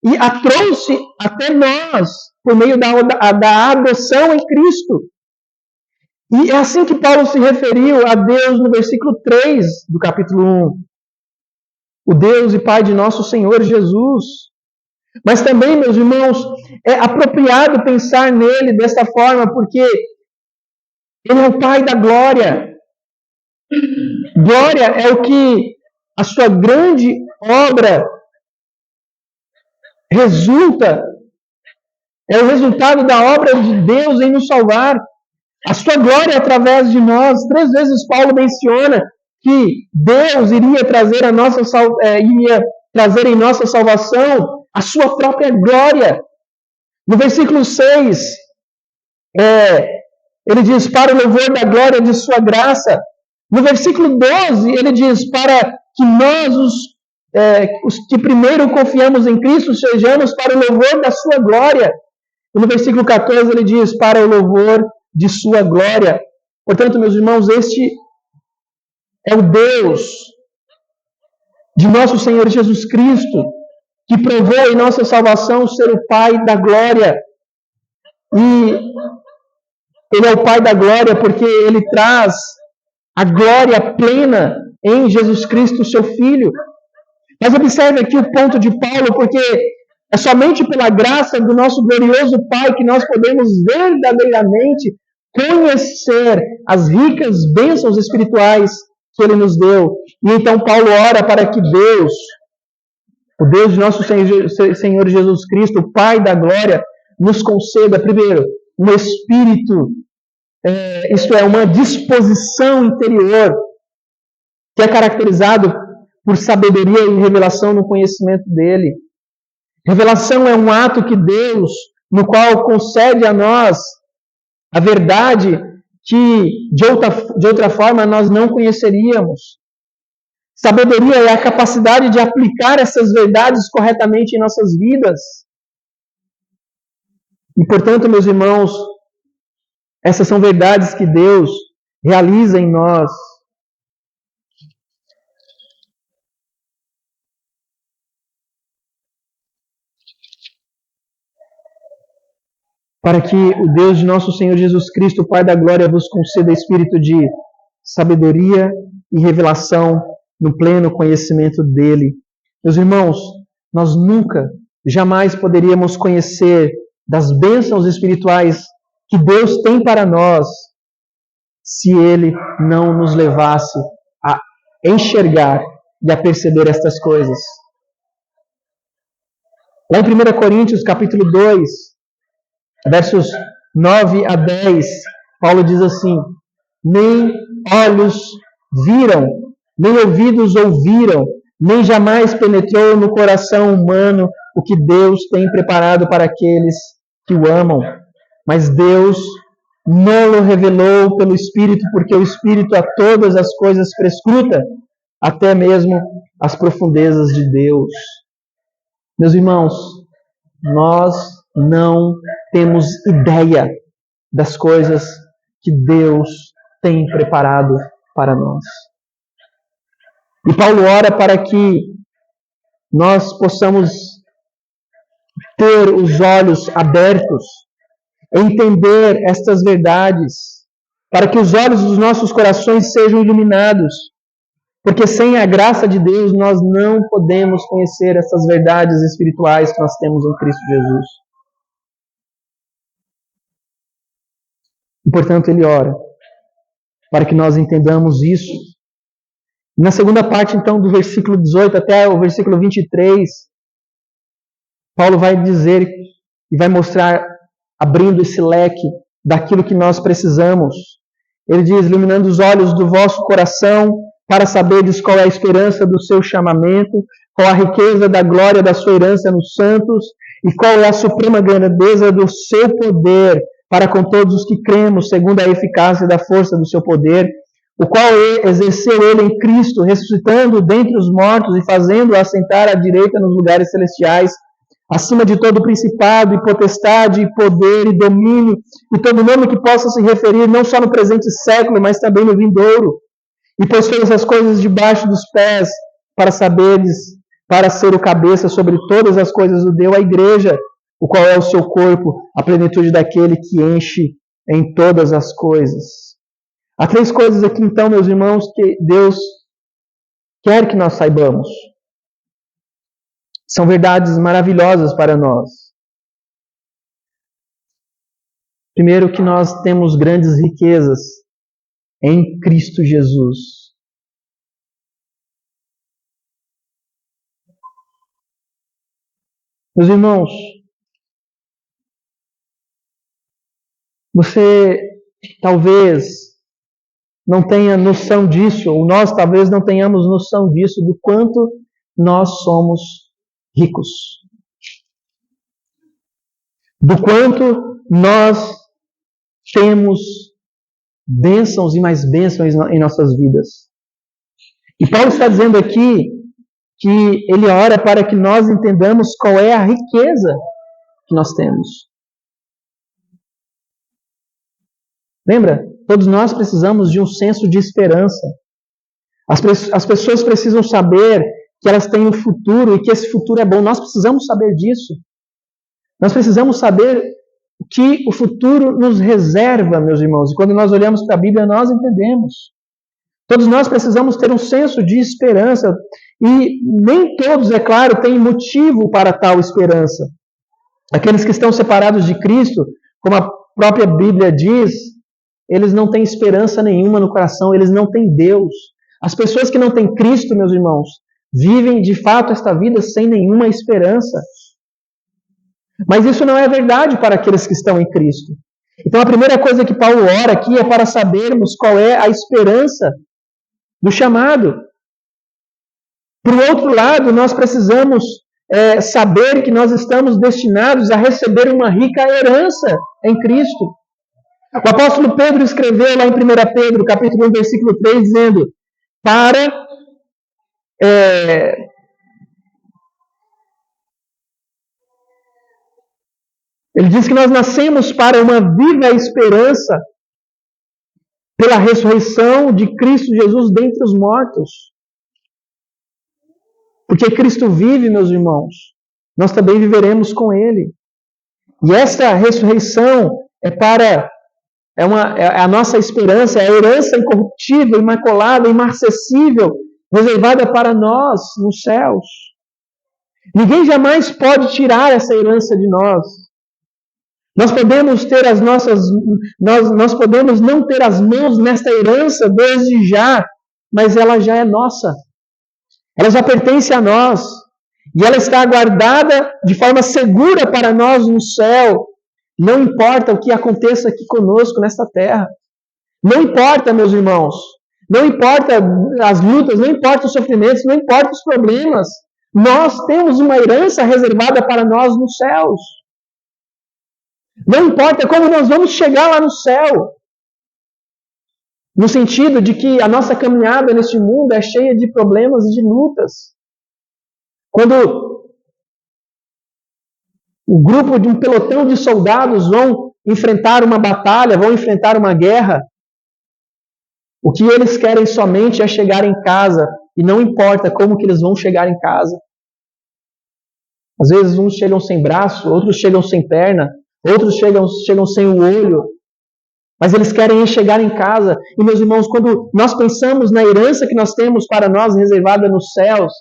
e a trouxe até nós por meio da adoção em Cristo. E é assim que Paulo se referiu a Deus no versículo 3 do capítulo 1. O Deus e Pai de nosso Senhor Jesus. Mas também, meus irmãos, é apropriado pensar nele desta forma, porque ele é o Pai da glória. Glória é o que a sua grande obra resulta, é o resultado da obra de Deus em nos salvar. A sua glória através de nós. 3 vezes Paulo menciona que Deus iria trazer iria trazer em nossa salvação a sua própria glória. No versículo 6, ele diz, para o louvor da glória de sua graça. No versículo 12, ele diz, para que nós, os que primeiro confiamos em Cristo, sejamos para o louvor da sua glória. E no versículo 14, ele diz, para o louvor de sua glória. Portanto, meus irmãos, este é o Deus de nosso Senhor Jesus Cristo, que provou em nossa salvação ser o Pai da glória. E ele é o Pai da glória porque ele traz a glória plena em Jesus Cristo, seu Filho. Mas observe aqui o ponto de Paulo, porque é somente pela graça do nosso glorioso Pai que nós podemos verdadeiramente conhecer as ricas bênçãos espirituais que Ele nos deu. E então Paulo ora para que Deus, o Deus de nosso Senhor Jesus Cristo, o Pai da glória, nos conceda, primeiro, um espírito, isto é, uma disposição interior, que é caracterizado por sabedoria e revelação no conhecimento dele. Revelação é um ato que Deus, no qual concede a nós a verdade que de outra forma nós não conheceríamos. Sabedoria é a capacidade de aplicar essas verdades corretamente em nossas vidas. E, portanto, meus irmãos, essas são verdades que Deus realiza em nós. Para que o Deus de nosso Senhor Jesus Cristo, o Pai da glória, vos conceda espírito de sabedoria e revelação no pleno conhecimento dele. Meus irmãos, nós nunca, jamais poderíamos conhecer das bênçãos espirituais que Deus tem para nós se ele não nos levasse a enxergar e a perceber estas coisas. Lá em 1 Coríntios, capítulo 2, versos 9 a 10, Paulo diz assim: nem olhos viram, nem ouvidos ouviram, nem jamais penetrou no coração humano o que Deus tem preparado para aqueles que o amam. Mas Deus não o revelou pelo Espírito, porque o Espírito a todas as coisas prescruta, até mesmo as profundezas de Deus. Meus irmãos, nós não temos ideia das coisas que Deus tem preparado para nós. E Paulo ora para que nós possamos ter os olhos abertos, entender estas verdades, para que os olhos dos nossos corações sejam iluminados, porque sem a graça de Deus nós não podemos conhecer essas verdades espirituais que nós temos em Cristo Jesus. E, portanto, ele ora para que nós entendamos isso. Na segunda parte, então, do versículo 18 até o versículo 23, Paulo vai dizer e vai mostrar, abrindo esse leque daquilo que nós precisamos. Ele diz: iluminando os olhos do vosso coração, para saberdes qual é a esperança do seu chamamento, qual a riqueza da glória da sua herança nos santos, e qual é a suprema grandeza do seu poder para com todos os que cremos, segundo a eficácia da força do seu poder, o qual exerceu ele em Cristo, ressuscitando dentre os mortos e fazendo-o assentar à direita nos lugares celestiais, acima de todo principado e potestade, e poder e domínio, e todo nome que possa se referir não só no presente século, mas também no vindouro. e pôs todas as coisas debaixo dos pés, para ser o cabeça sobre todas as coisas, o deu à igreja, o qual é o seu corpo, a plenitude daquele que enche em todas as coisas. Há 3 coisas aqui, então, meus irmãos, que Deus quer que nós saibamos. São verdades maravilhosas para nós. Primeiro, que nós temos grandes riquezas em Cristo Jesus. Meus irmãos, você talvez não tenha noção disso, ou nós talvez não tenhamos noção disso, do quanto nós somos ricos. Do quanto nós temos bênçãos e mais bênçãos em nossas vidas. E Paulo está dizendo aqui que ele ora para que nós entendamos qual é a riqueza que nós temos. Lembra? Todos nós precisamos de um senso de esperança. As pessoas precisam saber que elas têm um futuro e que esse futuro é bom. Nós precisamos saber disso. Nós precisamos saber o que o futuro nos reserva, meus irmãos. E quando nós olhamos para a Bíblia, nós entendemos. Todos nós precisamos ter um senso de esperança. E nem todos, é claro, têm motivo para tal esperança. Aqueles que estão separados de Cristo, como a própria Bíblia diz, eles não têm esperança nenhuma no coração, eles não têm Deus. As pessoas que não têm Cristo, meus irmãos, vivem de fato esta vida sem nenhuma esperança. Mas isso não é verdade para aqueles que estão em Cristo. Então a primeira coisa que Paulo ora aqui é para sabermos qual é a esperança do chamado. Por outro lado, nós precisamos saber que nós estamos destinados a receber uma rica herança em Cristo. O apóstolo Pedro escreveu lá em 1 Pedro, capítulo 1, versículo 3, dizendo, ele diz que nós nascemos para uma viva esperança pela ressurreição de Cristo Jesus dentre os mortos. Porque Cristo vive, meus irmãos, nós também viveremos com Ele. E essa ressurreição é a nossa esperança, é a herança incorruptível, imaculada, imarcessível, reservada para nós nos céus. Ninguém jamais pode tirar essa herança de nós. Nós podemos não ter as mãos nesta herança desde já, mas ela já é nossa. Ela já pertence a nós. E ela está guardada de forma segura para nós no céu. Não importa o que aconteça aqui conosco nesta terra. Não importa, meus irmãos. Não importa as lutas, não importa os sofrimentos, não importa os problemas. Nós temos uma herança reservada para nós nos céus. Não importa como nós vamos chegar lá no céu. No sentido de que a nossa caminhada neste mundo é cheia de problemas e de lutas. Quando o grupo de um pelotão de soldados vão enfrentar uma batalha, vão enfrentar uma guerra, o que eles querem somente é chegar em casa, e não importa como que eles vão chegar em casa. Às vezes uns chegam sem braço, outros chegam sem perna, outros chegam sem o olho, mas eles querem chegar em casa. E, meus irmãos, quando nós pensamos na herança que nós temos para nós reservada nos céus,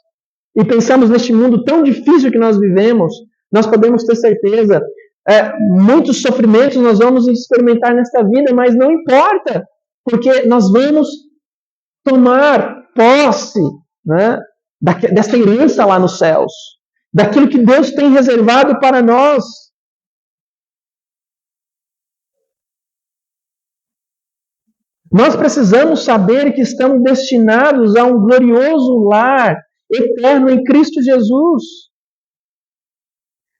e pensamos neste mundo tão difícil que nós vivemos, nós podemos ter certeza, muitos sofrimentos nós vamos experimentar nesta vida, mas não importa, porque nós vamos tomar posse, né, dessa herança lá nos céus, daquilo que Deus tem reservado para nós. Nós precisamos saber que estamos destinados a um glorioso lar eterno em Cristo Jesus.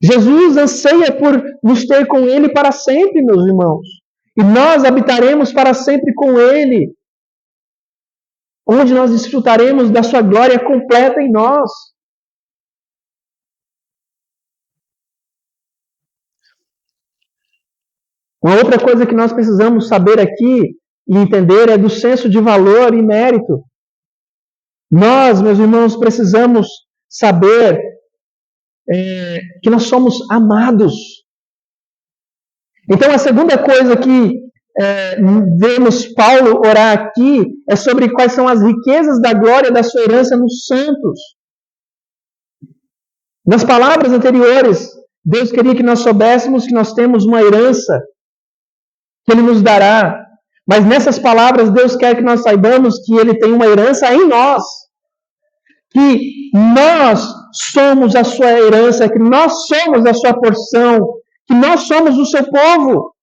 Jesus anseia por nos ter com Ele para sempre, meus irmãos. E nós habitaremos para sempre com Ele, onde nós desfrutaremos da sua glória completa em nós. Uma outra coisa que nós precisamos saber aqui e entender é do senso de valor e mérito. Nós, meus irmãos, precisamos saber que nós somos amados. Então, a segunda coisa que vemos Paulo orar aqui é sobre quais são as riquezas da glória da sua herança nos santos. Nas palavras anteriores, Deus queria que nós soubéssemos que nós temos uma herança que Ele nos dará. Mas nessas palavras, Deus quer que nós saibamos que Ele tem uma herança em nós. Que nós somos a sua herança, que nós somos a sua porção, que nós somos o seu povo.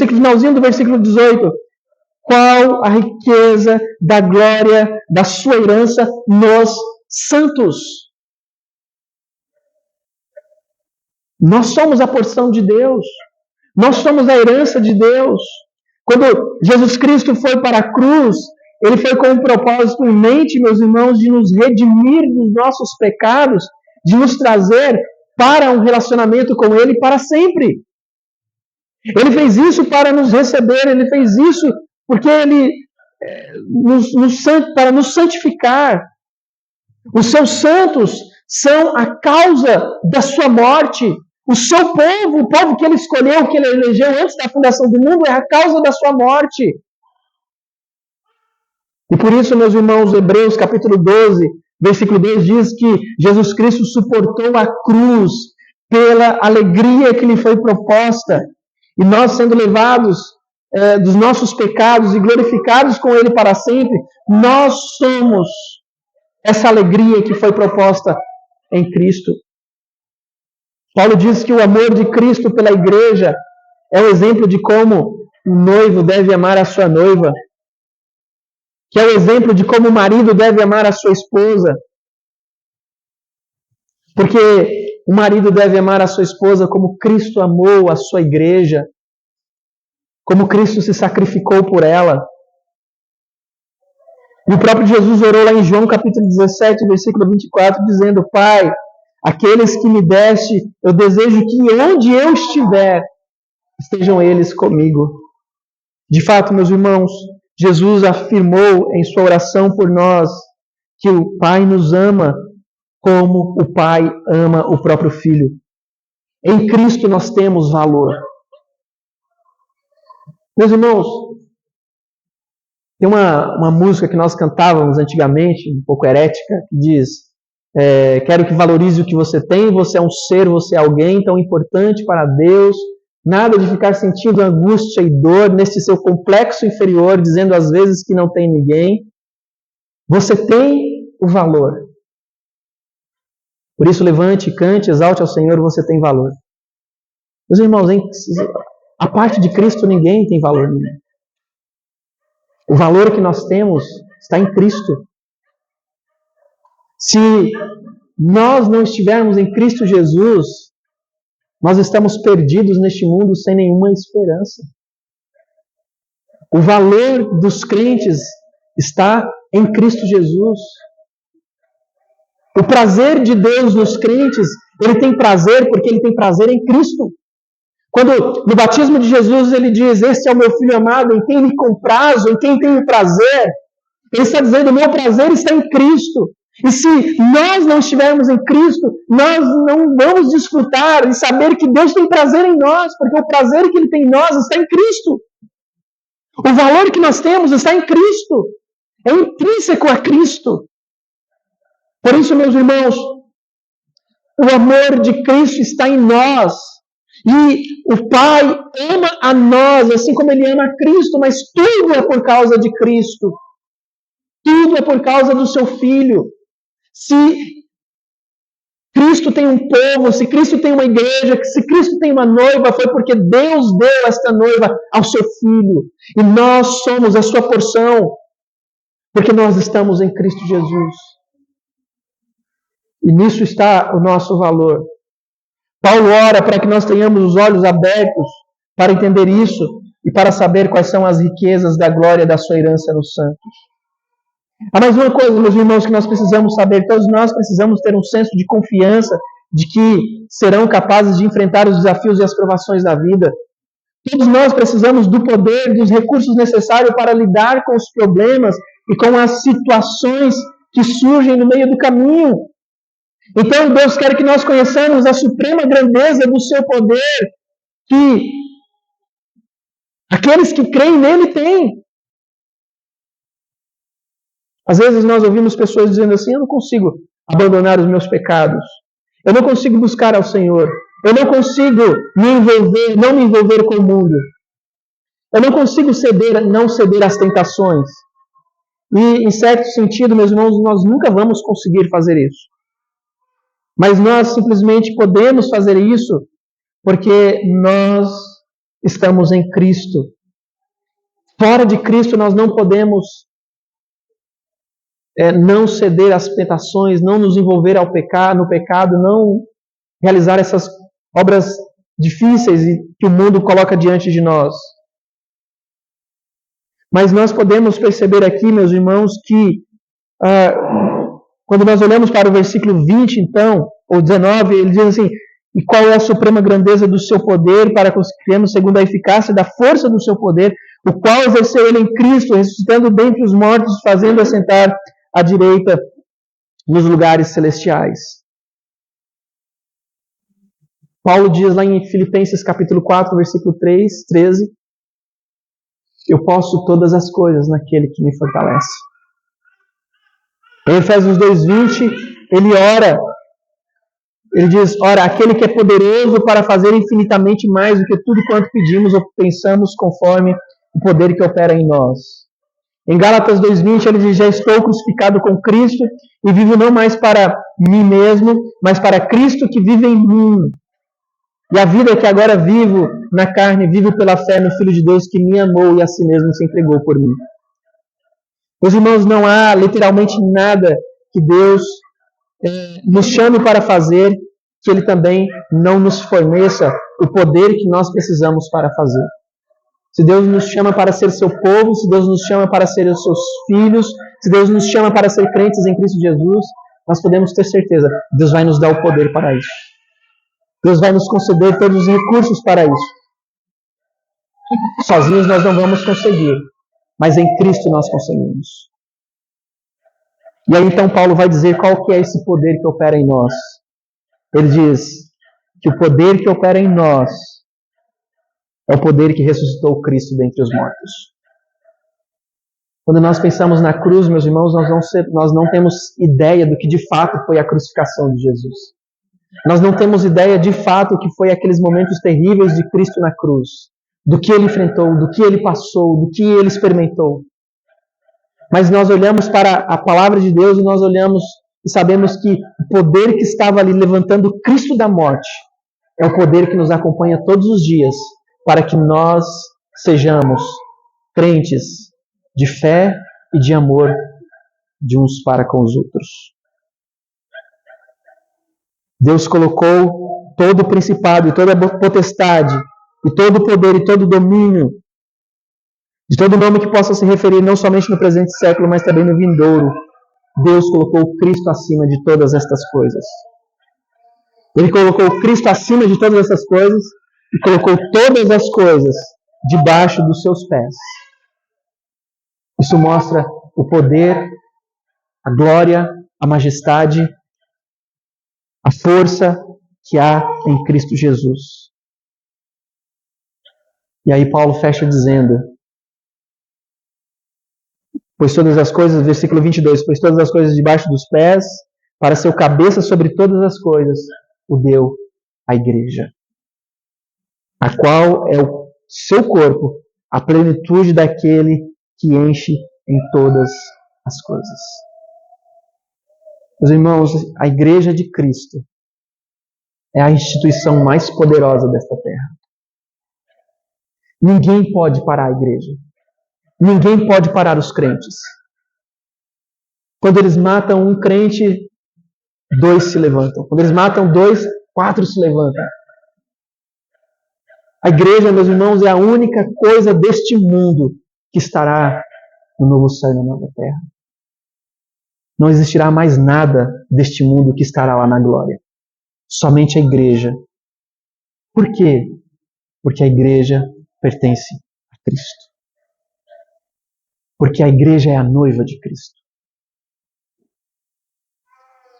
Finalzinho do versículo 18. Qual a riqueza da glória da sua herança nos santos? Nós somos a porção de Deus. Nós somos a herança de Deus. Quando Jesus Cristo foi para a cruz, Ele foi com um propósito em mente, meus irmãos, de nos redimir dos nossos pecados, de nos trazer para um relacionamento com Ele para sempre. Ele fez isso para nos receber, Ele fez isso porque Ele para nos santificar. Os seus santos são a causa da sua morte. O seu povo, o povo que Ele escolheu, que Ele elegeu antes da fundação do mundo, é a causa da sua morte. E por isso, meus irmãos, Hebreus capítulo 12, versículo 2 diz que Jesus Cristo suportou a cruz pela alegria que lhe foi proposta. E nós, sendo levados dos nossos pecados e glorificados com Ele para sempre, nós somos essa alegria que foi proposta em Cristo. Paulo diz que o amor de Cristo pela igreja é o exemplo de como o noivo deve amar a sua noiva, que é o exemplo de como o marido deve amar a sua esposa. Porque o marido deve amar a sua esposa como Cristo amou a sua igreja, como Cristo se sacrificou por ela. E o próprio Jesus orou lá em João capítulo 17, versículo 24, dizendo: Pai, aqueles que me deste, eu desejo que onde eu estiver, estejam eles comigo. De fato, meus irmãos, Jesus afirmou em sua oração por nós que o Pai nos ama como o Pai ama o próprio Filho. Em Cristo nós temos valor. Meus irmãos, tem uma música que nós cantávamos antigamente, um pouco herética, que diz: quero que valorize o que você tem, você é um ser, você é alguém tão importante para Deus, nada de ficar sentindo angústia e dor nesse seu complexo inferior, dizendo às vezes que não tem ninguém. Você tem o valor. Por isso, levante, cante, exalte ao Senhor, você tem valor. Meus irmãos, a parte de Cristo ninguém tem valor nenhum. O valor que nós temos está em Cristo. Se nós não estivermos em Cristo Jesus, nós estamos perdidos neste mundo sem nenhuma esperança. O valor dos crentes está em Cristo Jesus. O prazer de Deus nos crentes, Ele tem prazer porque Ele tem prazer em Cristo. Quando no batismo de Jesus Ele diz: este é o meu Filho amado, em quem me comprazo, em quem tenho prazer, Ele está dizendo: o meu prazer está em Cristo. E se nós não estivermos em Cristo, nós não vamos desfrutar e saber que Deus tem prazer em nós, porque o prazer que Ele tem em nós está em Cristo. O valor que nós temos está em Cristo. É intrínseco a Cristo. Por isso, meus irmãos, o amor de Cristo está em nós. E o Pai ama a nós, assim como Ele ama a Cristo, mas tudo é por causa de Cristo. Tudo é por causa do seu Filho. Se Cristo tem um povo, se Cristo tem uma igreja, se Cristo tem uma noiva, foi porque Deus deu esta noiva ao seu Filho. E nós somos a sua porção, porque nós estamos em Cristo Jesus. E nisso está o nosso valor. Paulo ora para que nós tenhamos os olhos abertos para entender isso e para saber quais são as riquezas da glória da sua herança nos santos. Há mais uma coisa, meus irmãos, que nós precisamos saber. Todos nós precisamos ter um senso de confiança de que serão capazes de enfrentar os desafios e as provações da vida. Todos nós precisamos do poder, dos recursos necessários para lidar com os problemas e com as situações que surgem no meio do caminho. Então Deus quer que nós conheçamos a suprema grandeza do seu poder, que aqueles que creem nele têm. Às vezes nós ouvimos pessoas dizendo assim: eu não consigo abandonar os meus pecados, eu não consigo buscar ao Senhor, eu não consigo não me envolver com o mundo, eu não consigo não ceder às tentações. E, em certo sentido, meus irmãos, nós nunca vamos conseguir fazer isso. Mas nós simplesmente podemos fazer isso porque nós estamos em Cristo. Fora de Cristo nós não podemos não ceder às tentações, não nos envolver no pecado, não realizar essas obras difíceis que o mundo coloca diante de nós. Mas nós podemos perceber aqui, meus irmãos, que quando nós olhamos para o versículo 20, então, ou 19, ele diz assim: e qual é a suprema grandeza do seu poder para que os criemos segundo a eficácia da força do seu poder, o qual exerceu ele em Cristo, ressuscitando dentre os mortos, fazendo assentar à direita nos lugares celestiais. Paulo diz lá em Filipenses capítulo 4, versículo 13, eu posso todas as coisas naquele que me fortalece. Em Efésios 2:20, ele ora, ele diz: ora, aquele que é poderoso para fazer infinitamente mais do que tudo quanto pedimos ou pensamos, conforme o poder que opera em nós. Em Gálatas 2:20 ele diz: já estou crucificado com Cristo e vivo não mais para mim mesmo, mas para Cristo que vive em mim. E a vida que agora vivo na carne, vivo pela fé no Filho de Deus que me amou e a si mesmo se entregou por mim. Meus irmãos, não há literalmente nada que Deus nos chame para fazer que Ele também não nos forneça o poder que nós precisamos para fazer. Se Deus nos chama para ser seu povo, se Deus nos chama para ser os seus filhos, se Deus nos chama para ser crentes em Cristo Jesus, nós podemos ter certeza, Deus vai nos dar o poder para isso. Deus vai nos conceder todos os recursos para isso. Sozinhos nós não vamos conseguir, mas em Cristo nós conseguimos. E aí então Paulo vai dizer qual que é esse poder que opera em nós. Ele diz que o poder que opera em nós é o poder que ressuscitou Cristo dentre os mortos. Quando nós pensamos na cruz, meus irmãos, nós não temos ideia do que de fato foi a crucificação de Jesus. Nós não temos ideia de fato o que foi aqueles momentos terríveis de Cristo na cruz, do que Ele enfrentou, do que Ele passou, do que Ele experimentou. Mas nós olhamos para a palavra de Deus e nós olhamos e sabemos que o poder que estava ali levantando Cristo da morte é o poder que nos acompanha todos os dias para que nós sejamos crentes de fé e de amor de uns para com os outros. Deus colocou todo o principado e toda a potestade e todo o poder e todo o domínio de todo nome que possa se referir não somente no presente século, mas também no vindouro. Deus colocou Cristo acima de todas estas coisas. Ele colocou Cristo acima de todas essas coisas e colocou todas as coisas debaixo dos seus pés. Isso mostra o poder, a glória, a majestade, a força que há em Cristo Jesus. E aí Paulo fecha dizendo: pois todas as coisas, versículo 22, pois todas as coisas debaixo dos pés, para ser o cabeça sobre todas as coisas, o deu à igreja, a qual é o seu corpo, a plenitude daquele que enche em todas as coisas. Meus irmãos, a igreja de Cristo é a instituição mais poderosa desta terra. Ninguém pode parar a igreja. Ninguém pode parar os crentes. Quando eles matam um crente, 2 se levantam. Quando eles matam 2, 4 se levantam. A igreja, meus irmãos, é a única coisa deste mundo que estará no novo céu e na nova terra. Não existirá mais nada deste mundo que estará lá na glória. somente a igreja. Por quê? Porque a igreja pertence a Cristo. Porque a igreja é a noiva de Cristo.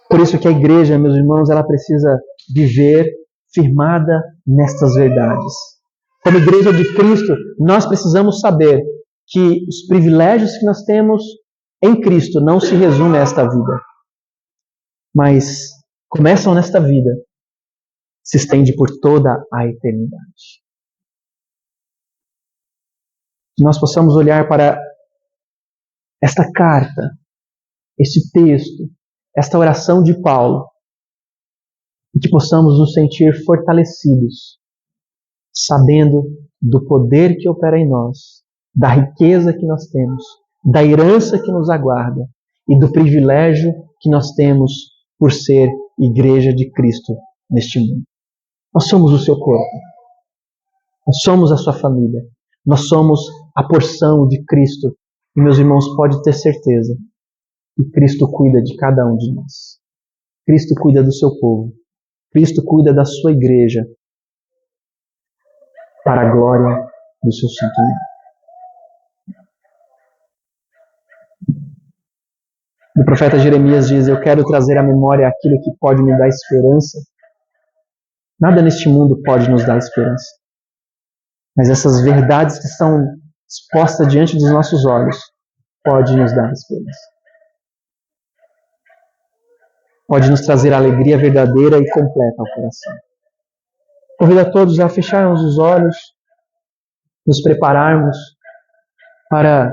Por isso que a igreja, meus irmãos, ela precisa viver firmada nestas verdades. Como igreja de Cristo, nós precisamos saber que os privilégios que nós temos em Cristo não se resumem a esta vida, mas começam nesta vida, se estende por toda a eternidade. Que nós possamos olhar para esta carta, este texto, esta oração de Paulo, e que possamos nos sentir fortalecidos, sabendo do poder que opera em nós, da riqueza que nós temos, da herança que nos aguarda e do privilégio que nós temos por ser igreja de Cristo neste mundo. Nós somos o seu corpo, nós somos a sua família, nós somos a porção de Cristo. E, meus irmãos, pode ter certeza que Cristo cuida de cada um de nós. Cristo cuida do seu povo. Cristo cuida da sua igreja para a glória do seu santo nome. O profeta Jeremias diz: eu quero trazer à memória aquilo que pode me dar esperança. Nada neste mundo pode nos dar esperança. Mas essas verdades que são expostas diante dos nossos olhos pode nos dar esperança. Pode nos trazer alegria verdadeira e completa ao coração. Convido a todos a fecharmos os olhos, nos prepararmos para